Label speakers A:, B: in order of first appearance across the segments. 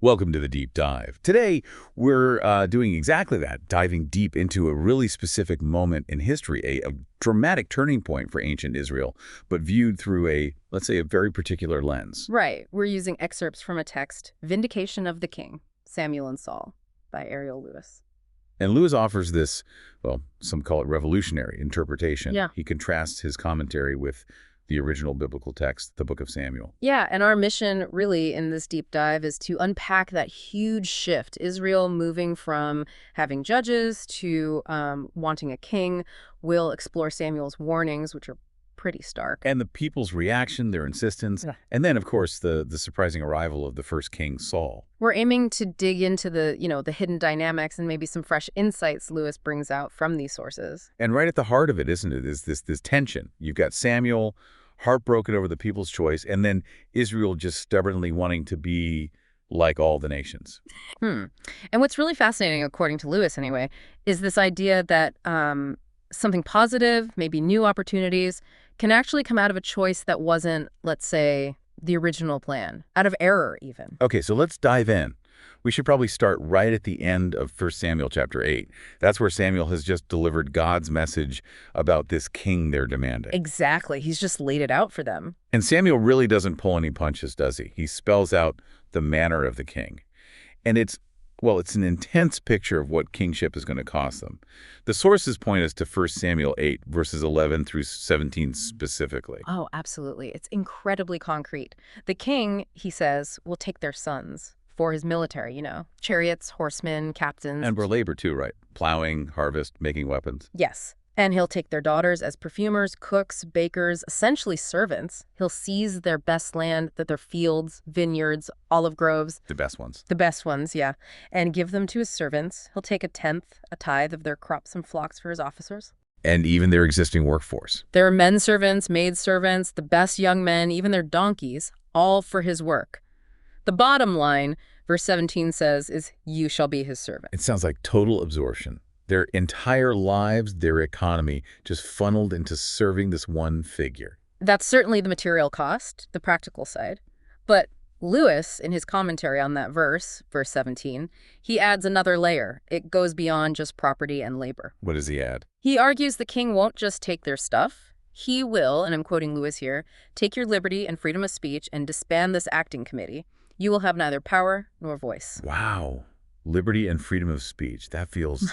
A: Welcome to the Deep Dive. Today, we're doing exactly that, diving deep into a really specific moment in history, a dramatic turning point for ancient Israel, but viewed through let's say, a very particular lens.
B: Right. We're using excerpts from a text, Vindication of the King, Samuel and Saul, by Ariel Louis.
A: And Lewis offers this, well, some call it revolutionary interpretation.
B: Yeah.
A: He contrasts his commentary with the original biblical text, the book of Samuel.
B: Yeah, and our mission really in this deep dive is to unpack that huge shift. Israel moving from having judges to wanting a king. We'll explore Samuel's warnings, which are pretty stark.
A: And the people's reaction, their insistence,
B: Yeah.
A: and then, of course, the surprising arrival of the first king, Saul.
B: We're aiming to dig into the hidden dynamics and maybe some fresh insights Lewis brings out from these sources.
A: And right at the heart of it, isn't it, is this tension. You've got Samuel heartbroken over the people's choice, and then Israel just stubbornly wanting to be like all the nations.
B: And what's really fascinating, according to Lewis anyway, is this idea that something positive, maybe new opportunities, can actually come out of a choice that wasn't, let's say, the original plan, out of error even.
A: Okay, so let's dive in. We should probably start right at the end of 1 Samuel chapter 8. That's where Samuel has just delivered God's message about this king they're demanding.
B: Exactly. He's just laid it out for them.
A: And Samuel really doesn't pull any punches, does he? He spells out the manner of the king. And it's an intense picture of what kingship is going to cost them. The sources point us to 1 Samuel 8, verses 11 through 17 specifically.
B: Oh, absolutely. It's incredibly concrete. The king, he says, will take their sons for his military, chariots, horsemen, captains.
A: And for labor too, right? Plowing, harvest, making weapons.
B: Yes. And he'll take their daughters as perfumers, cooks, bakers, essentially servants. He'll seize their best land, their fields, vineyards, olive groves.
A: The best ones.
B: The best ones, yeah. And give them to his servants. He'll take a tenth, a tithe of their crops and flocks for his officers.
A: And even their existing workforce.
B: Their men servants, maid servants, the best young men, even their donkeys, all for his work. The bottom line, verse 17 says, is you shall be his servant.
A: It sounds like total absorption. Their entire lives, their economy, just funneled into serving this one figure.
B: That's certainly the material cost, the practical side. But Lewis, in his commentary on that verse 17, he adds another layer. It goes beyond just property and labor.
A: What does he add?
B: He argues the king won't just take their stuff. He will, and I'm quoting Lewis here, take your liberty and freedom of speech and disband this acting committee. You will have neither power nor voice.
A: Wow. Liberty and freedom of speech. That feels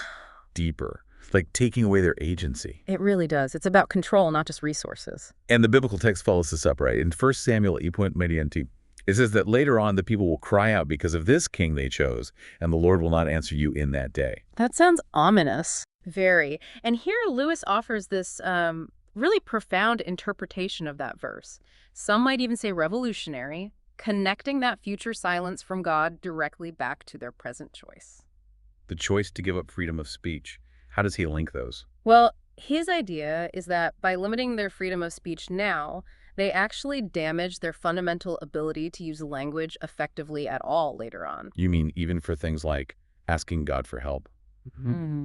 A: deeper. Like taking away their agency.
B: It really does. It's about control, not just resources.
A: And the biblical text follows this up, right? In 1 Samuel 8:20, it says that later on the people will cry out because of this king they chose, and the Lord will not answer you in that day.
B: That sounds ominous. Very. And here Lewis offers this really profound interpretation of that verse. Some might even say revolutionary, connecting that future silence from God directly back to their present choice.
A: The choice to give up freedom of speech. How does he link those?
B: Well, his idea is that by limiting their freedom of speech now, they actually damage their fundamental ability to use language effectively at all later on.
A: You mean even for things like asking God for help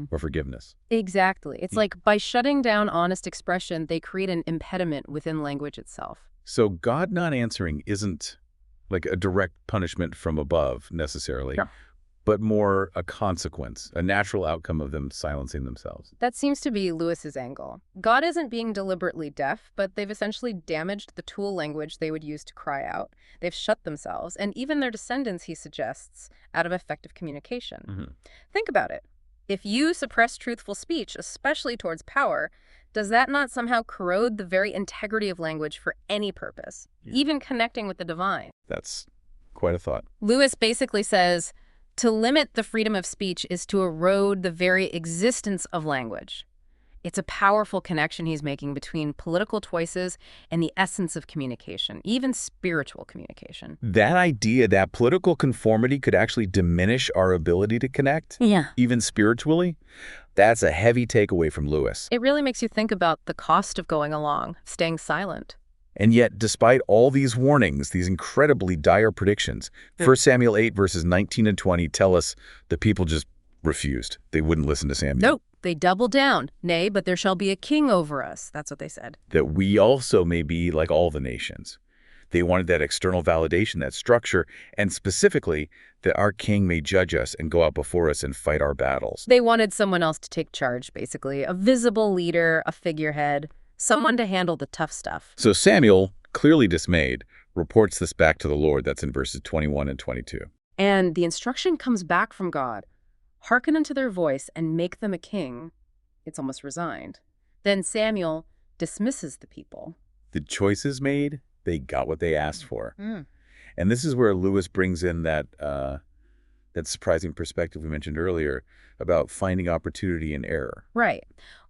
A: or forgiveness?
B: Exactly. It's like by shutting down honest expression, they create an impediment within language itself.
A: So God not answering isn't like a direct punishment from above necessarily, but more a consequence, a natural outcome of them silencing themselves.
B: That seems to be Lewis's angle. God isn't being deliberately deaf, but they've essentially damaged the tool language they would use to cry out. They've shut themselves, and even their descendants, he suggests, out of effective communication. Think about it. If you suppress truthful speech, especially towards power, does that not somehow corrode the very integrity of language for any purpose, even connecting with the divine?
A: That's quite a thought.
B: Lewis basically says, to limit the freedom of speech is to erode the very existence of language. It's a powerful connection he's making between political choices and the essence of communication, even spiritual communication.
A: That idea that political conformity could actually diminish our ability to connect, even spiritually, that's a heavy takeaway from Lewis.
B: It really makes you think about the cost of going along, staying silent.
A: And yet, despite all these warnings, these incredibly dire predictions, 1 Samuel 8 verses 19 and 20 tell us the people just refused. They wouldn't listen to Samuel.
B: Nope. They doubled down. Nay, but there shall be a king over us. That's what they said.
A: That we also may be like all the nations. They wanted that external validation, that structure, and specifically that our king may judge us and go out before us and fight our battles.
B: They wanted someone else to take charge, basically. A visible leader, a figurehead, someone to handle the tough stuff.
A: So Samuel, clearly dismayed, reports this back to the Lord. That's in verses 21 and 22.
B: And the instruction comes back from God. Hearken unto their voice and make them a king. It's almost resigned. Then Samuel dismisses the people.
A: The choice is made. They got what they asked for. And this is where Louis brings in that surprising perspective we mentioned earlier about finding opportunity in error.
B: Right.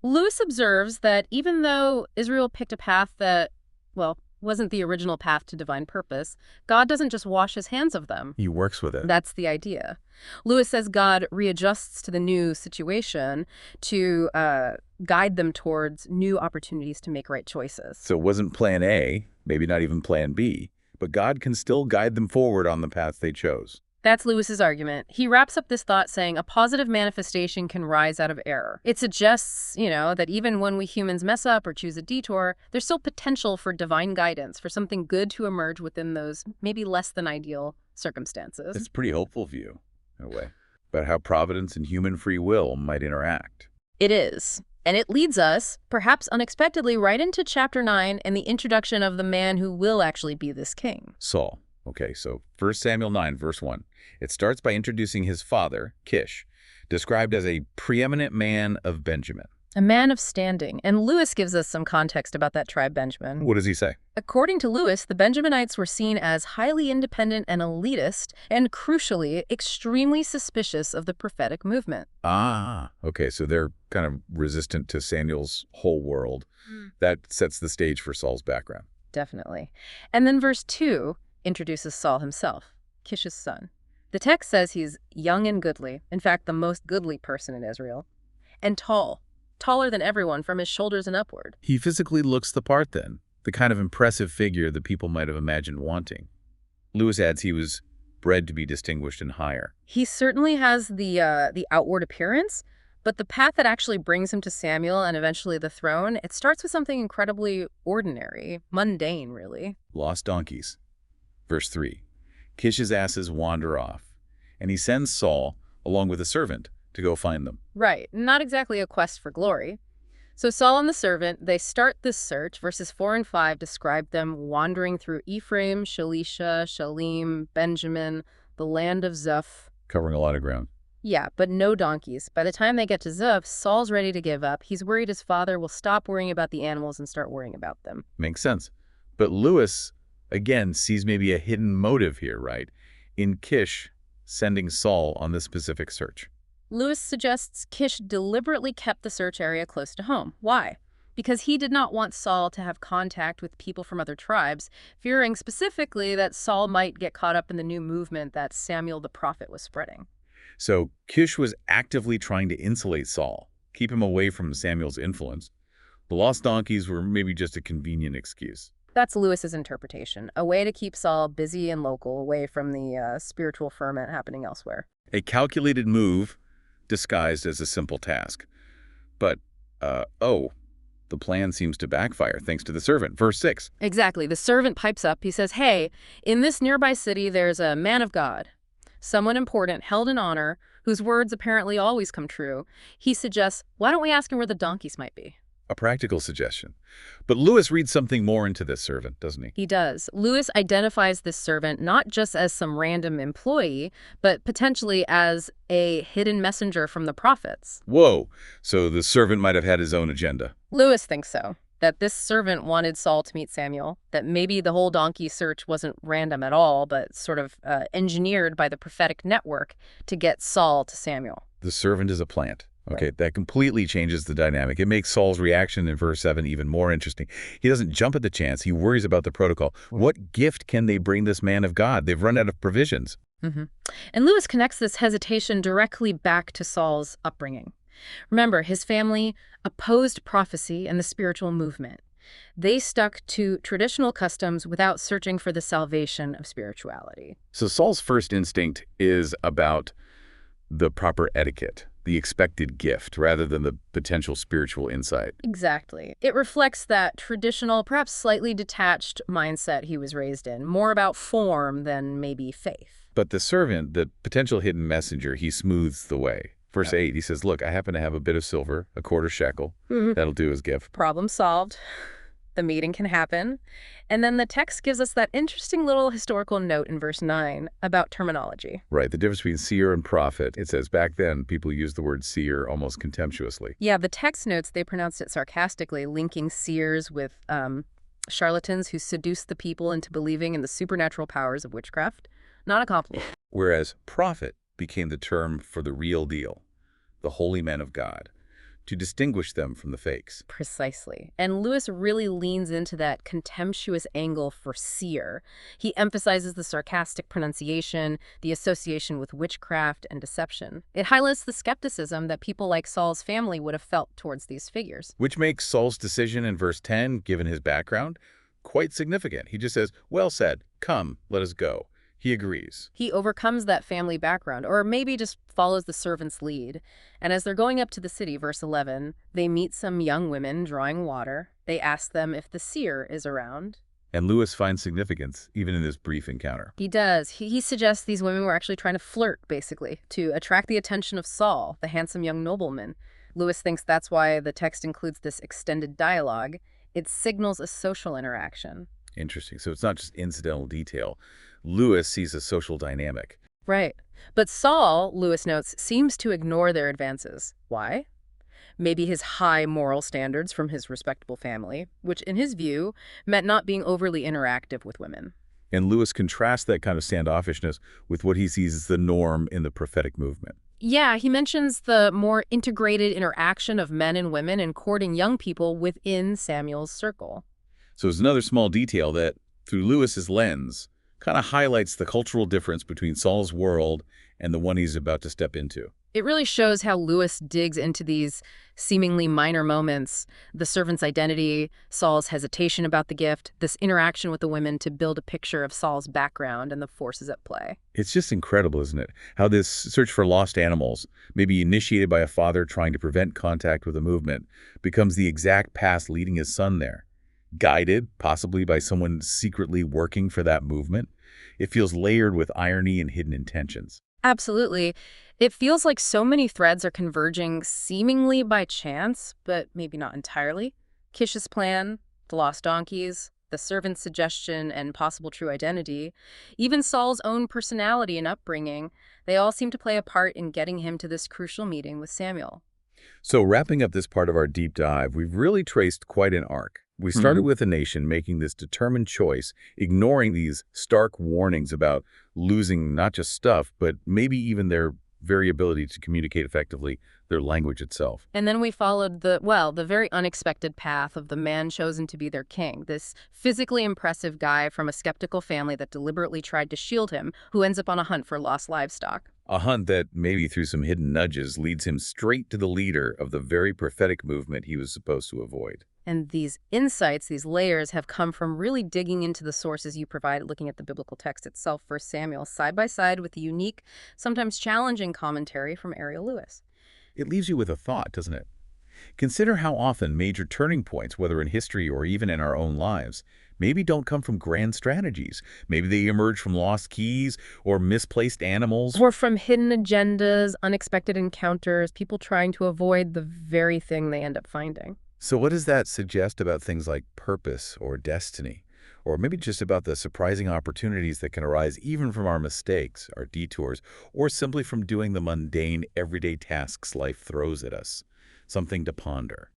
B: Louis observes that even though Israel picked a path that, well, wasn't the original path to divine purpose, God doesn't just wash his hands of them.
A: He works with it.
B: That's the idea. Louis says God readjusts to the new situation to guide them towards new opportunities to make right choices.
A: So it wasn't plan A, maybe not even plan B, but God can still guide them forward on the path they chose.
B: That's Lewis's argument. He wraps up this thought saying a positive manifestation can rise out of error. It suggests, that even when we humans mess up or choose a detour, there's still potential for divine guidance, for something good to emerge within those maybe less than ideal circumstances.
A: It's a pretty hopeful view, in a way, about how providence and human free will might interact.
B: It is. And it leads us, perhaps unexpectedly, right into chapter 9 and the introduction of the man who will actually be this king.
A: Saul. Okay, so 1 Samuel 9, verse 1. It starts by introducing his father, Kish, described as a preeminent man of Benjamin.
B: A man of standing. And Louis gives us some context about that tribe Benjamin.
A: What does he say?
B: According to Louis, the Benjaminites were seen as highly independent and elitist, and crucially, extremely suspicious of the prophetic movement.
A: Ah, okay, so they're kind of resistant to Samuel's whole world. That sets the stage for Saul's background.
B: Definitely. And then verse 2 introduces Saul himself, Kish's son. The text says he's young and goodly, in fact, the most goodly person in Israel, and tall, taller than everyone from his shoulders and upward.
A: He physically looks the part then, the kind of impressive figure that people might have imagined wanting. Louis adds he was bred to be distinguished and higher.
B: He certainly has the outward appearance, but the path that actually brings him to Samuel and eventually the throne, it starts with something incredibly ordinary, mundane, really.
A: Lost donkeys. Verse 3. Kish's asses wander off, and he sends Saul, along with a servant, to go find them.
B: Right. Not exactly a quest for glory. So Saul and the servant, they start this search. Verses 4 and 5 describe them wandering through Ephraim, Shalisha, Shalim, Benjamin, the land of Zuph.
A: Covering a lot of ground.
B: Yeah, but no donkeys. By the time they get to Zuph, Saul's ready to give up. He's worried his father will stop worrying about the animals and start worrying about them.
A: Makes sense. But Louis, again, sees maybe a hidden motive here, right? In Kish sending Saul on this specific search.
B: Louis suggests Kish deliberately kept the search area close to home. Why? Because he did not want Saul to have contact with people from other tribes, fearing specifically that Saul might get caught up in the new movement that Samuel the prophet was spreading.
A: So Kish was actively trying to insulate Saul, keep him away from Samuel's influence. The lost donkeys were maybe just a convenient excuse.
B: That's Louis's interpretation, a way to keep Saul busy and local, away from the spiritual ferment happening elsewhere.
A: A calculated move disguised as a simple task. But, the plan seems to backfire thanks to the servant. Verse 6.
B: Exactly. The servant pipes up. He says, hey, in this nearby city, there's a man of God, someone important, held in honor, whose words apparently always come true. He suggests, why don't we ask him where the donkeys might be?
A: A practical suggestion. But Louis reads something more into this servant, doesn't he?
B: He does. Louis identifies this servant not just as some random employee, but potentially as a hidden messenger from the prophets.
A: Whoa! So the servant might have had his own agenda.
B: Louis thinks so. That this servant wanted Saul to meet Samuel, that maybe the whole donkey search wasn't random at all, but sort of engineered by the prophetic network to get Saul to Samuel.
A: The servant is a plant. Okay,
B: Right.
A: that completely changes the dynamic. It makes Saul's reaction in verse 7 even more interesting. He doesn't jump at the chance. He worries about the protocol. What gift can they bring this man of God? They've run out of provisions.
B: And Louis connects this hesitation directly back to Saul's upbringing. Remember, his family opposed prophecy and the spiritual movement. They stuck to traditional customs without searching for the salvation of spirituality.
A: So Saul's first instinct is about the proper etiquette. the expected gift rather than the potential spiritual insight.
B: Exactly. It reflects that traditional, perhaps slightly detached mindset he was raised in, more about form than maybe faith.
A: But the servant, the potential hidden messenger, he smooths the way. Verse 8, he says, look, I happen to have a bit of silver, a quarter shekel. That'll do as gift.
B: Problem solved. The meeting can happen. And then the text gives us that interesting little historical note in verse 9 about terminology.
A: Right, the difference between seer and prophet. It says back then people used the word seer almost contemptuously.
B: Yeah, the text notes they pronounced it sarcastically, linking seers with charlatans who seduce the people into believing in the supernatural powers of witchcraft. Not a compliment.
A: Whereas prophet became the term for the real deal, the holy men of God, to distinguish them from the fakes.
B: Precisely. And Louis really leans into that contemptuous angle for seer. He emphasizes the sarcastic pronunciation, the association with witchcraft and deception. It highlights the skepticism that people like Saul's family would have felt towards these figures.
A: Which makes Saul's decision in verse 10, given his background, quite significant. He just says, well said, come, let us go. He agrees.
B: He overcomes that family background, or maybe just follows the servant's lead. And as they're going up to the city, verse 11, they meet some young women drawing water. They ask them if the seer is around.
A: And Louis finds significance, even in this brief encounter.
B: He does. He suggests these women were actually trying to flirt, basically, to attract the attention of Saul, the handsome young nobleman. Louis thinks that's why the text includes this extended dialogue. It signals a social interaction.
A: Interesting. So it's not just incidental detail. Louis sees a social dynamic.
B: Right. But Saul, Louis notes, seems to ignore their advances. Why? Maybe his high moral standards from his respectable family, which in his view meant not being overly interactive with women.
A: And Louis contrasts that kind of standoffishness with what he sees as the norm in the prophetic movement.
B: Yeah, he mentions the more integrated interaction of men and women in courting young people within Samuel's circle.
A: So it's another small detail that, through Louis's lens, kind of highlights the cultural difference between Saul's world and the one he's about to step into.
B: It really shows how Louis digs into these seemingly minor moments, the servant's identity, Saul's hesitation about the gift, this interaction with the women to build a picture of Saul's background and the forces at play.
A: It's just incredible, isn't it? How this search for lost animals, maybe initiated by a father trying to prevent contact with a movement, becomes the exact path leading his son there. Guided, possibly by someone secretly working for that movement. It feels layered with irony and hidden intentions.
B: Absolutely. It feels like so many threads are converging seemingly by chance, but maybe not entirely. Kish's plan, the lost donkeys, the servant's suggestion and possible true identity, even Saul's own personality and upbringing, they all seem to play a part in getting him to this crucial meeting with Samuel.
A: So wrapping up this part of our deep dive, we've really traced quite an arc. We started with a nation making this determined choice, ignoring these stark warnings about losing not just stuff, but maybe even their very ability to communicate effectively, their language itself.
B: And then we followed the very unexpected path of the man chosen to be their king, this physically impressive guy from a skeptical family that deliberately tried to shield him, who ends up on a hunt for lost livestock.
A: A hunt that, maybe through some hidden nudges, leads him straight to the leader of the very prophetic movement he was supposed to avoid.
B: And these insights, these layers, have come from really digging into the sources you provided, looking at the biblical text itself, 1 Samuel, side by side with the unique, sometimes challenging commentary from Ariel Louis.
A: It leaves you with a thought, doesn't it? Consider how often major turning points, whether in history or even in our own lives, maybe don't come from grand strategies. Maybe they emerge from lost keys or misplaced animals.
B: Or from hidden agendas, unexpected encounters, people trying to avoid the very thing they end up finding.
A: So what does that suggest about things like purpose or destiny? Or maybe just about the surprising opportunities that can arise even from our mistakes, our detours, or simply from doing the mundane, everyday tasks life throws at us? Something to ponder.